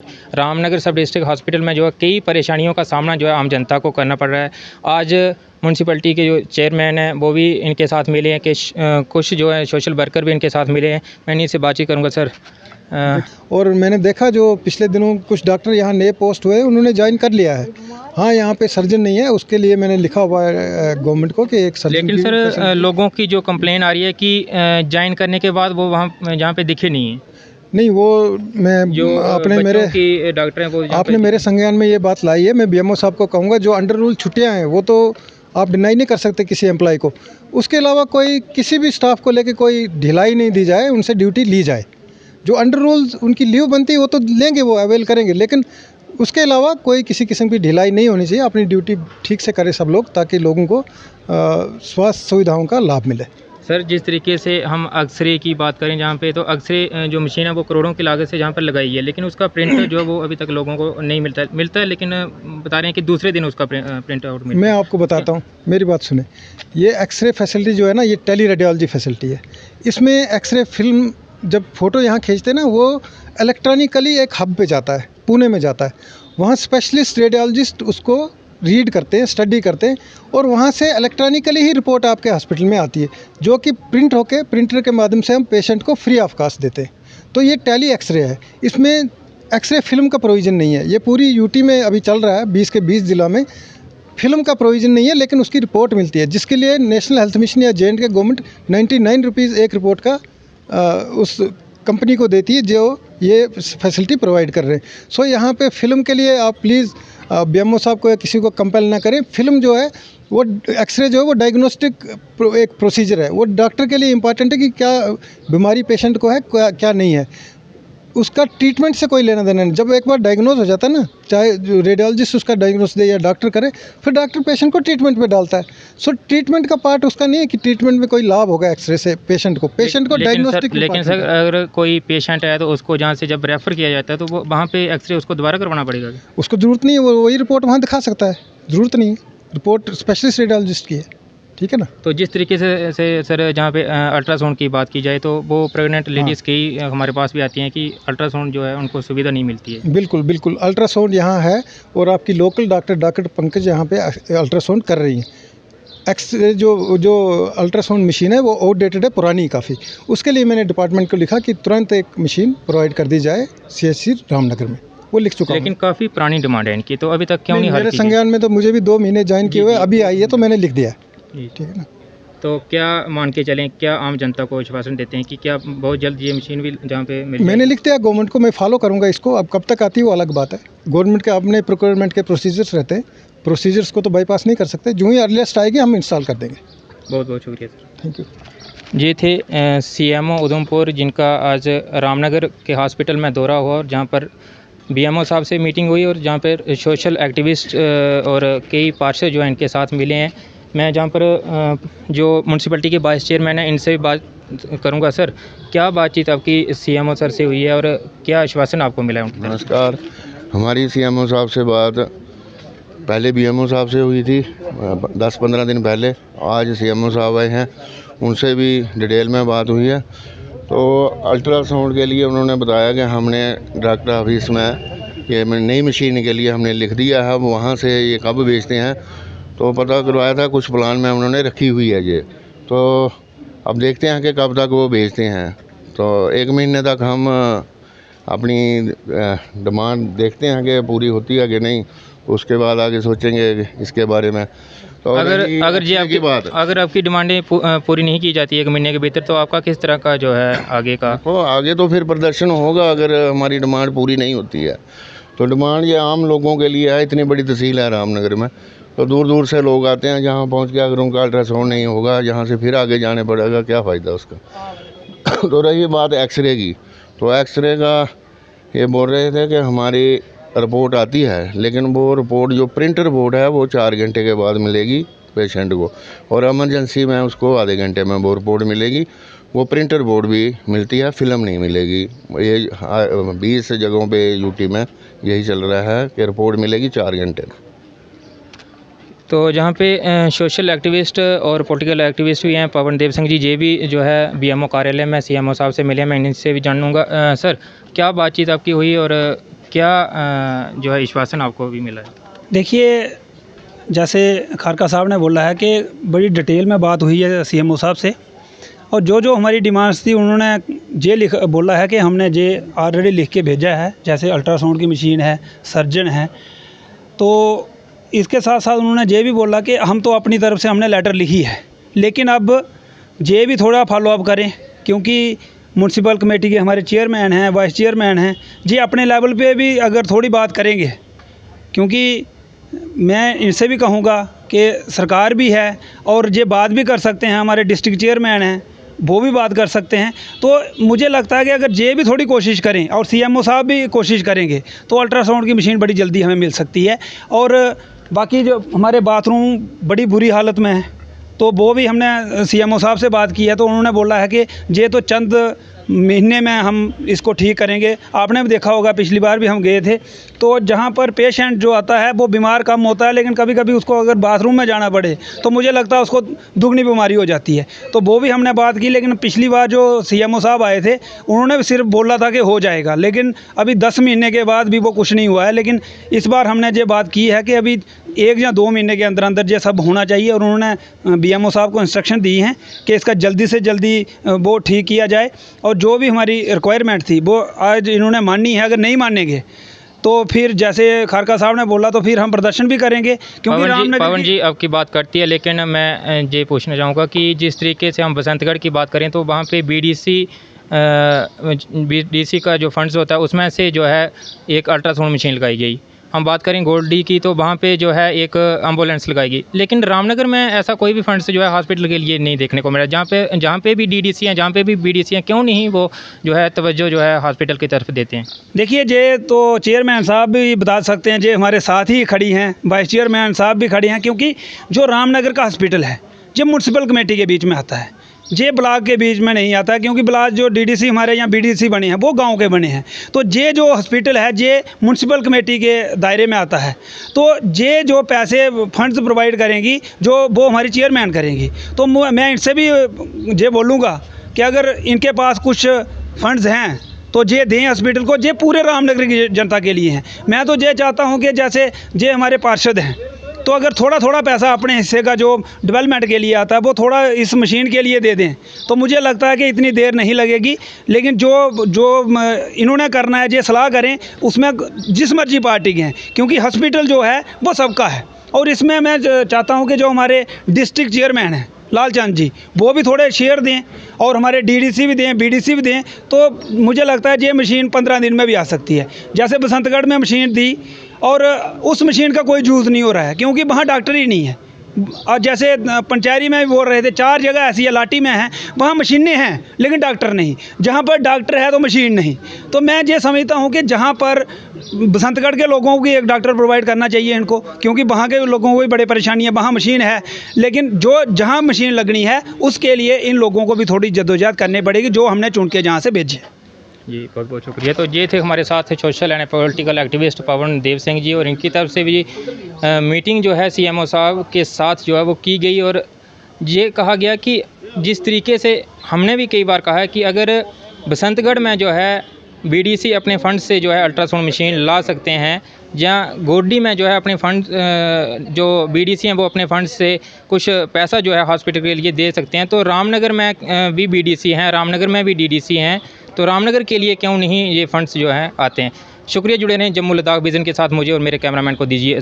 रामनगर सब district hospital में जो है कई परेशानियों का सामना जो है आम जनता को करना पड़ रहा है। आज म्यूनसिपैलिटी के जो चेयरमैन हैं वो भी इनके साथ मिले हैं कि कुछ जो है सोशल वर्कर भी इनके साथ मिले हैं। मैं इन्हीं से बातचीत करूँगा। सर और मैंने देखा जो पिछले दिनों कुछ डॉक्टर यहाँ नए पोस्ट हुए उन्होंने ज्वाइन कर लिया है। हाँ, यहाँ पे सर्जन नहीं है, उसके लिए मैंने लिखा हुआ है गवर्नमेंट को कि एक सर्जन। लेकिन सर लोगों की जो कंप्लेन आ रही है कि ज्वाइन करने के बाद वो वहाँ जहाँ पे दिखे नहीं है। नहीं, वो मैं जो अपने मेरे की डॉक्टर हैं वो आपने मेरे संज्ञान में ये बात लाई है। मैं बीएमओ साहब को कहूँगा जो अंडर रूल छुट्टियाँ हैं वो तो आप डिनाई नहीं कर सकते किसी एम्प्लॉय को। उसके अलावा कोई किसी भी स्टाफ को लेके कोई ढिलाई नहीं दी जाए, उनसे ड्यूटी ली जाए। जो अंडर रूल्स उनकी लीव बनती है वो तो लेंगे, वो अवेल करेंगे, लेकिन उसके अलावा कोई किसी किस्म की ढिलाई नहीं होनी चाहिए। अपनी ड्यूटी ठीक से करें सब लोग, ताकि लोगों को स्वास्थ्य सुविधाओं का लाभ मिले। सर जिस तरीके से हम एक्सरे की बात करें जहाँ पे, तो एक्सरे जो मशीन है वो करोड़ों की लागत से जहाँ पर लगाई है, लेकिन उसका प्रिंट जो है वो अभी तक लोगों को नहीं मिलता है, लेकिन बता रहे हैं कि दूसरे दिन उसका प्रिंट आउट मिलता है। मैं आपको बताता हूँ, मेरी बात सुने। ये एक्सरे फैसिलिटी जो है ना, ये टेली रेडियोलॉजी फैसिलिटी है। इसमें एक्सरे फिल्म जब फ़ोटो यहाँ खींचते हैं ना, वो इलेक्ट्रॉनिकली एक हब पे जाता है, पुणे में जाता है। वहाँ स्पेशलिस्ट रेडियोलॉजिस्ट उसको रीड करते हैं, स्टडी करते हैं, और वहाँ से इलेक्ट्रॉनिकली ही रिपोर्ट आपके हॉस्पिटल में आती है, जो कि प्रिंट होके प्रिंटर के माध्यम से हम पेशेंट को फ्री ऑफ कॉस्ट देते हैं। तो ये टेली एक्सरे है, इसमें एक्सरे फिल्म का प्रोविज़न नहीं है। ये पूरी यूटी में अभी चल रहा है, 20 के 20 ज़िला में फिल्म का प्रोविज़न नहीं है, लेकिन उसकी रिपोर्ट मिलती है, जिसके लिए नेशनल हेल्थ मिशन या J&K गवर्नमेंट 99 रुपीज़ एक रिपोर्ट का उस कंपनी को देती है जो ये फैसिलिटी प्रोवाइड कर रहे हैं। सो यहाँ पे फ़िल्म के लिए आप प्लीज़ बीएमओ साहब को या किसी को कंपेल ना करें। फ़िल्म जो है वो एक्सरे जो है वो डायग्नोस्टिक एक प्रोसीजर है, वो डॉक्टर के लिए इम्पॉर्टेंट है कि क्या बीमारी पेशेंट को है, क्या नहीं है। उसका ट्रीटमेंट से कोई लेना देना नहीं। जब एक बार डायग्नोज हो जाता है ना, चाहे जो रेडियोलॉजिस्ट उसका डायग्नोस दे या डॉक्टर करे, फिर डॉक्टर पेशेंट को ट्रीटमेंट पे डालता है। सो ट्रीटमेंट का पार्ट उसका नहीं है कि ट्रीटमेंट में कोई लाभ होगा एक्सरे से पेशेंट को डायग्नोस्टिक। लेकिन सर अगर कोई पेशेंट है तो उसको जहाँ से जब रेफ़र किया जाता है तो वो वहाँ पे एक्सरे उसको दोबारा करवाना पड़ेगा? उसको ज़रूरत नहीं है, वो वही रिपोर्ट वहाँ दिखा सकता है, ज़रूरत नहीं है। रिपोर्ट स्पेशलिस्ट रेडियोलॉजिस्ट की है, ठीक है ना। तो जिस तरीके से सर जहाँ पे अल्ट्रासाउंड की बात की जाए तो वो प्रेग्नेंट लेडीज़ की हमारे पास भी आती हैं कि अल्ट्रासाउंड जो है उनको सुविधा नहीं मिलती है। बिल्कुल बिल्कुल, अल्ट्रासाउंड यहाँ है, और आपकी लोकल डॉक्टर पंकज यहाँ पे अल्ट्रासाउंड कर रही हैं। एक्सरे जो अल्ट्रासाउंड मशीन है वो आउटडेटेड है, पुरानी काफ़ी। उसके लिए मैंने डिपार्टमेंट को लिखा कि तुरंत एक मशीन प्रोवाइड कर दी जाए CHC रामनगर में, वो लिख चुका हूँ। लेकिन काफ़ी पुरानी डिमांड है इनकी, तो अभी तक क्यों नहीं हल की? मेरे संज्ञान में तो मुझे भी 2 महीने ज्वाइन किए हुए, अभी आई है तो मैंने लिख दिया, ठीक है ना। तो क्या मान के चलें, क्या आम जनता को आश्वासन देते हैं कि क्या बहुत जल्द ये मशीन भी जहाँ पे मैंने लिख दिया गवर्नमेंट को, मैं फॉलो करूँगा इसको। अब कब तक आती है वो अलग बात है। गवर्नमेंट के अपने प्रोक्योरमेंट के प्रोसीजर्स रहते हैं, प्रोसीजर्स को तो बाईपास नहीं कर सकते। जो ही अर्लीस्ट आएगी हम इंस्टॉल कर देंगे। बहुत बहुत शुक्रिया सर, थैंक यू। ये थे CMO उधमपुर, जिनका आज रामनगर के हॉस्पिटल में दौरा हुआ और जहाँ पर BMO साहब से मीटिंग हुई और जहाँ पर सोशल एक्टिविस्ट और कई पार्षद जो हैं इनके साथ मिले हैं। मैं जहाँ पर जो म्यूनसिपैलिटी के वाइस चेयरमैन हैं इनसे भी बात करूँगा। सर क्या बातचीत आपकी CMO सर से हुई है और क्या आश्वासन आपको मिला है उनकी तरफ? नमस्कार, हमारी CMO साहब से बात पहले BMO साहब से हुई थी 10-15 दिन पहले। आज CMO साहब आए हैं, उनसे भी डिटेल में बात हुई है। तो अल्ट्रासाउंड के लिए उन्होंने बताया कि हमने डॉक्टर ऑफिस में ये नई मशीन के लिए हमने लिख दिया है, वहाँ से ये कब भेजते हैं तो पता करवाया था, कुछ प्लान में उन्होंने रखी हुई है ये। तो अब देखते हैं कि कब तक वो भेजते हैं। तो 1 महीने तक हम अपनी डिमांड देखते हैं कि पूरी होती है कि नहीं, उसके बाद आगे सोचेंगे इसके बारे में। तो अगर जी आपकी बात, अगर आपकी डिमांडें पूरी नहीं की जाती 1 महीने के भीतर, तो आपका किस तरह का जो है आगे का? आगे तो फिर प्रदर्शन होगा। अगर हमारी डिमांड पूरी नहीं होती है तो डिमांड ये आम लोगों के लिए है। इतनी बड़ी तहसील है रामनगर में, तो दूर दूर से लोग आते हैं। जहाँ पहुँच के अगर उनका अल्ट्रासाउंड नहीं होगा, यहाँ से फिर आगे जाने पड़ेगा, क्या फ़ायदा उसका। तो रही बात एक्सरे की, तो एक्सरे का ये बोल रहे थे कि हमारी रिपोर्ट आती है, लेकिन वो रिपोर्ट जो प्रिंट रिपोर्ट है वो 4 घंटे के बाद मिलेगी पेशेंट को, और इमरजेंसी में उसको आधे घंटे में वो रिपोर्ट मिलेगी। वो प्रिंट रिपोर्ट भी मिलती है, फिल्म नहीं मिलेगी। ये 20 जगहों पे यूटी में यही चल रहा है कि रिपोर्ट मिलेगी 4 घंटे में। तो जहाँ पे सोशल एक्टिविस्ट और पॉलिटिकल एक्टिविस्ट भी हैं, पवन देव सिंह जी, ये भी जो है BMO कार्यालय में CMO साहब से मिले, मैं इनसे भी जानूँगा। सर क्या बातचीत आपकी हुई और क्या जो है आश्वासन आपको भी मिला है? देखिए, जैसे खारका साहब ने बोला है कि बड़ी डिटेल में बात हुई है सीएमओ साहब से, और जो हमारी डिमांड्स थी उन्होंने बोला है कि हमने ऑलरेडी लिख के भेजा है। जैसे अल्ट्रासाउंड की मशीन है, सर्जन है, तो इसके साथ साथ उन्होंने ये भी बोला कि हम तो अपनी तरफ से हमने लेटर लिखी है, लेकिन अब ये भी थोड़ा फॉलो अप करें, क्योंकि म्यूनसिपल कमेटी के हमारे चेयरमैन हैं, वाइस चेयरमैन हैं, ये अपने लेवल पे भी अगर थोड़ी बात करेंगे, क्योंकि मैं इनसे भी कहूँगा कि सरकार भी है और ये बात भी कर सकते हैं, हमारे डिस्ट्रिक्ट चेयरमैन हैं वो भी बात कर सकते हैं। तो मुझे लगता है कि अगर ये भी थोड़ी कोशिश करें और सीएमओ साहब भी कोशिश करेंगे तो अल्ट्रासाउंड की मशीन बड़ी जल्दी हमें मिल सकती है। और बाकी जो हमारे बाथरूम बड़ी बुरी हालत में है, तो वो भी हमने सीएमओ साहब से बात की है, तो उन्होंने बोला है कि ये तो चंद महीने में हम इसको ठीक करेंगे। आपने भी देखा होगा, पिछली बार भी हम गए थे, तो जहाँ पर पेशेंट जो आता है वो बीमार कम होता है, लेकिन कभी कभी उसको अगर बाथरूम में जाना पड़े तो मुझे लगता है उसको दुगनी बीमारी हो जाती है। तो वो भी हमने बात की, लेकिन पिछली बार जो सीएमओ साहब आए थे उन्होंने भी सिर्फ बोला था कि हो जाएगा, लेकिन अभी 10 महीने के बाद भी वो कुछ नहीं हुआ है। लेकिन इस बार हमने ये बात की है कि अभी 1 या 2 महीने के अंदर अंदर ये सब होना चाहिए, और उन्होंने बीएमओ साहब को इंस्ट्रक्शन दी हैं कि इसका जल्दी से जल्दी वो ठीक किया जाए। और जो भी हमारी रिक्वायरमेंट थी वो आज इन्होंने मानी है, अगर नहीं मानेंगे तो फिर जैसे खारका साहब ने बोला तो फिर हम प्रदर्शन भी करेंगे, क्योंकि पवन जी आपकी बात करती है, लेकिन मैं ये पूछना चाहूँगा कि जिस तरीके से हम बसंतगढ़ की बात करें तो वहाँ पे बीडीसी का जो फंड्स होता है उसमें से जो है एक अल्ट्रासाउंड मशीन लगाई गई। हम बात करें गोल्डी की तो वहाँ पे जो है एक एम्बुलेंस लगाई गई, लेकिन रामनगर में ऐसा कोई भी फंड्स जो है हॉस्पिटल के लिए नहीं देखने को मिला। जहाँ पे भी डीडीसी हैं, जहाँ पे भी बीडीसी हैं, क्यों नहीं वो जो है तवज्जो जो है हॉस्पिटल की तरफ देते हैं? देखिए, ये तो चेयरमैन साहब भी बता सकते हैं, जो हमारे साथ ही खड़ी हैं, वाइस चेयरमैन साहब भी खड़ी हैं, क्योंकि जो रामनगर का हॉस्पिटल है ये म्यूनसिपल कमेटी के बीच में आता है, ये ब्लॉक के बीच में नहीं आता, क्योंकि ब्लॉक जो डीडीसी हमारे यहाँ बीडीसी बने हैं वो गांव के बने हैं। तो ये जो हॉस्पिटल है ये म्यूनसिपल कमेटी के दायरे में आता है, तो ये जो पैसे फंड्स प्रोवाइड करेंगी वो हमारी चेयरमैन करेंगी। तो मैं इनसे भी ये बोलूँगा कि अगर इनके पास कुछ फंड्स हैं तो ये दें हॉस्पिटल को, ये पूरे रामनगर की जनता के लिए हैं। मैं तो ये चाहता हूँ कि जैसे ये हमारे पार्षद हैं, तो अगर थोड़ा थोड़ा पैसा अपने हिस्से का जो डेवलपमेंट के लिए आता है वो थोड़ा इस मशीन के लिए दे दें, तो मुझे लगता है कि इतनी देर नहीं लगेगी। लेकिन जो इन्होंने करना है ये सलाह करें, उसमें जिस मर्जी पार्टी के हैं, क्योंकि हॉस्पिटल जो है वो सबका है। और इसमें मैं चाहता हूँ कि जो हमारे डिस्ट्रिक्ट चेयरमैन हैं लालचंद जी, वो भी थोड़े शेयर दें, और हमारे डीडीसी भी दें, बीडीसी भी दें, तो मुझे लगता है ये मशीन 15 दिन में भी आ सकती है। जैसे बसंतगढ़ में मशीन दी और उस मशीन का कोई यूज़ नहीं हो रहा है, क्योंकि वहाँ डॉक्टर ही नहीं है। और जैसे पंचायती में भी बोल रहे थे, 4 जगह ऐसी है, लाटी में है, वहाँ मशीनें हैं लेकिन डॉक्टर नहीं, जहाँ पर डॉक्टर है तो मशीन नहीं। तो मैं ये समझता हूँ कि जहाँ पर बसंतगढ़ के लोगों को एक डॉक्टर प्रोवाइड करना चाहिए इनको, क्योंकि वहाँ के लोगों को भी बड़ी परेशानी है, वहाँ मशीन है, लेकिन जहाँ मशीन लगनी है उसके लिए इन लोगों को भी थोड़ी जद्दोजहद करनी पड़ेगी, जो हमने चुन के जहाँ से भेजे। जी बहुत बहुत शुक्रिया। तो ये थे हमारे साथ सोशल एंड पॉलिटिकल एक्टिविस्ट पवन देव सिंह जी, और इनकी तरफ से भी मीटिंग जो है सीएमओ साहब के साथ जो है वो की गई, और ये कहा गया कि जिस तरीके से हमने भी कई बार कहा है कि अगर बसंतगढ़ में जो है बीडीसी अपने फंड से जो है अल्ट्रासाउंड मशीन ला सकते हैं, या गोड्डी में जो है अपने फंड जो बीडीसी हैं वो अपने फंड से कुछ पैसा जो है हॉस्पिटल के लिए दे सकते हैं, तो रामनगर में भी बीडीसी हैं, रामनगर में भी डीडीसी हैं, तो रामनगर के लिए क्यों नहीं ये फंड्स जो हैं आते हैं। शुक्रिया, जुड़े रहें जम्मू लद्दाख विज़न के साथ। मुझे और मेरे कैमरामैन को दीजिए।